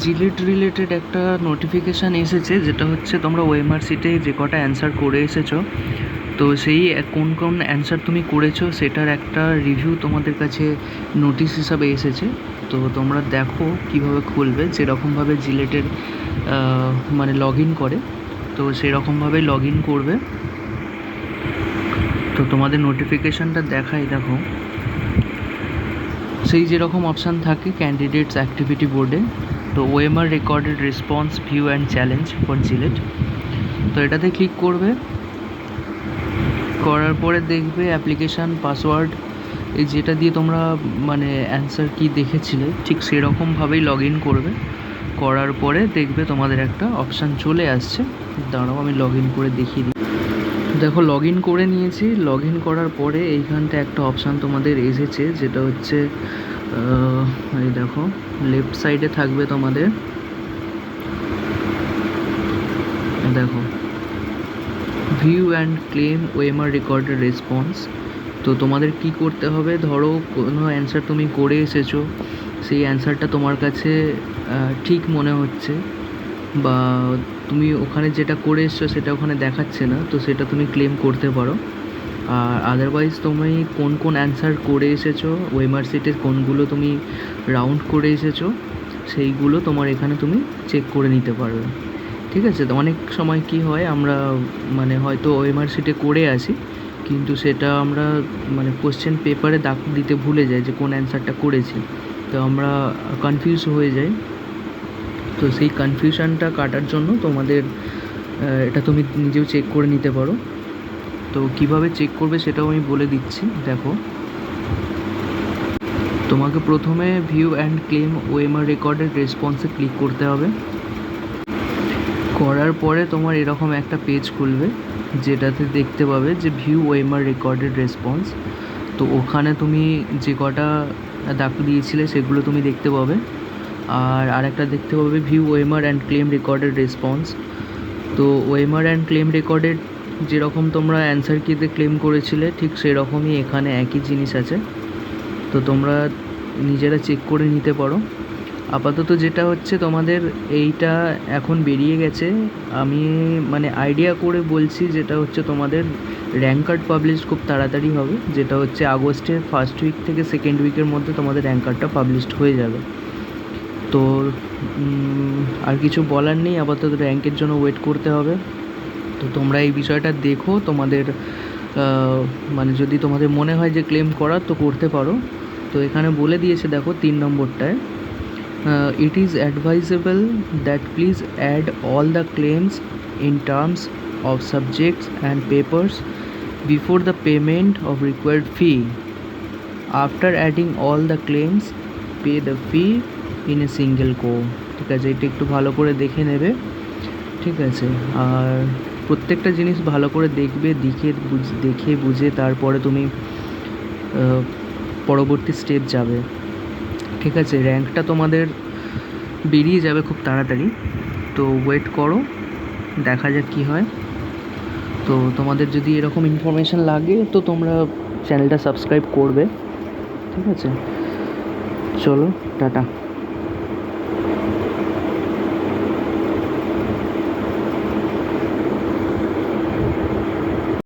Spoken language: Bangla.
জিলেট রিলেটেড একটা নোটিফিকেশান এসেছে, যেটা হচ্ছে তোমরা ওএমআর শিটে যে কটা অ্যান্সার করে এসেছো, তো সেই কোন কোন অ্যান্সার তুমি করেছো সেটার একটা রিভিউ তোমাদের কাছে নোটিশ হিসাবে এসেছে। তো তোমরা দেখো কিভাবে খুলবে, যেরকমভাবে জিলেটের মানে লগ ইন করে, তো সেরকমভাবেই লগ ইন করবে। তো তোমাদের নোটিফিকেশানটা দেখাই, দেখো সেই যেরকম অপশান থাকে ক্যান্ডিডেটস অ্যাক্টিভিটি বোর্ডে, তো OMR recorded response view and challenge for JELET, তো এটাতে ক্লিক করবে। করার পরে দেখবে অ্যাপ্লিকেশান পাসওয়ার্ড, এই যেটা দিয়ে তোমরা মানে অ্যান্সার কি দেখেছিলে ঠিক সেরকমভাবেই লগ ইন করবে। করার পরে দেখবে তোমাদের একটা অপশান চলে আসছে, দাঁড়াও আমি লগ ইন করে দেখিয়ে দিই। দেখো লগ ইন করে নিয়েছি। লগ ইন করার পরে এইখানটা একটা অপশান তোমাদের এসেছে, যেটা হচ্ছে এই দেখো লেফট সাইডে থাকবে তোমাদের, দেখো view and claim OMR recorded response. তো তোমাদের কি করতে হবে, ধরো কোনো অ্যান্সার তুমি করে এসেছো, সেই অ্যান্সারটা তোমার কাছে ঠিক মনে হচ্ছে, বা তুমি ওখানে যেটা করে এসছো সেটা ওখানে দেখাচ্ছে না, তো সেটা তুমি ক্লেম করতে পারো। আর আদারওয়াইজ তুমি কোন কোন অ্যান্সার করে এসেছো, ওএমআর শিটে কোনগুলো তুমি রাউন্ড করে এসেছো, সেইগুলো তোমার এখানে তুমি চেক করে নিতে পারবে। ঠিক আছে, তো অনেক সময় কি হয়, আমরা মানে হয়তো ওএমআর শিটে করে আসি, কিন্তু সেটা আমরা মানে কোশ্চেন পেপারে দাগ দিতে ভুলে যাই যে কোন অ্যান্সারটা করেছি, তো আমরা কনফিউজ হয়ে যাই। তো সেই কনফিউশনটা কাটার জন্য তোমাদের এটা তুমি নিজেও চেক করে নিতে পারো। তো কিভাবে চেক করবে সেটাও আমি বলে দিচ্ছি। দেখো তোমাকে প্রথমে view and claim OMR recorded রেসপন্সে ক্লিক করতে হবে। করার পরে তোমার এরকম একটা পেজ খুলবে, যেটাতে দেখতে পাবে যে ভিউ ওএমআর রেকর্ডেড রেসপন্স। তো ওখানে তুমি যে কটা দাগ দিয়েছিলে সেগুলো তুমি দেখতে পাবে। আর আরেকটা দেখতে পাবে view OMR and claim recorded response. তো ওএমআর অ্যান্ড ক্লেম রেকর্ডেড যেরকম তোমরা অ্যান্সার কিতে ক্লেম করেছিলে ঠিক সেরকমই এখানে একই জিনিস আছে, তো তোমরা নিজেরা চেক করে নিতে পারো। আপাতত যেটা হচ্ছে তোমাদের এইটা এখন বেরিয়ে গেছে, আমি মানে আইডিয়া করে বলছি, যেটা হচ্ছে তোমাদের র্যাঙ্ক কার্ড পাবলিশ খুব তাড়াতাড়ি হবে, যেটা হচ্ছে আগস্টের ফার্স্ট উইক থেকে সেকেন্ড উইকের মধ্যে তোমাদের র্যাঙ্ক কার্ডটা পাবলিশড হয়ে যাবে। তো আর কিছু বলার নেই, আপাতত র্যাঙ্কের জন্য ওয়েট করতে হবে। তো তোমরা এই বিষয়টা দেখো, তোমাদের মানে যদি তোমাদের মনে হয় যে ক্লেম করার, তো করতে পারো। তো এখানে বলে দিয়েছে, দেখো 3 নম্বরটায়, it is advisable that please add all the claims in terms of subjects and papers before the payment of required fee. After adding all the claims, pay the fee in a single go. ঠিক আছে, এটা একটু ভালো করে দেখে নেবে। ঠিক আছে, আর প্রত্যেকটা জিনিস ভালো করে দেখবে, দেখে বুঝে তারপরে তুমি পরবর্তী স্টেপ যাবে। ঠিক আছে, র্যাঙ্কটা তোমাদের বেরিয়ে যাবে খুব তাড়াতাড়ি, তো ওয়েট করো, দেখা যাক কী হয়। তো তোমাদের যদি এরকম ইনফরমেশান লাগে তো তোমরা চ্যানেলটা সাবস্ক্রাইব করবে। ঠিক আছে, চলো টাটা।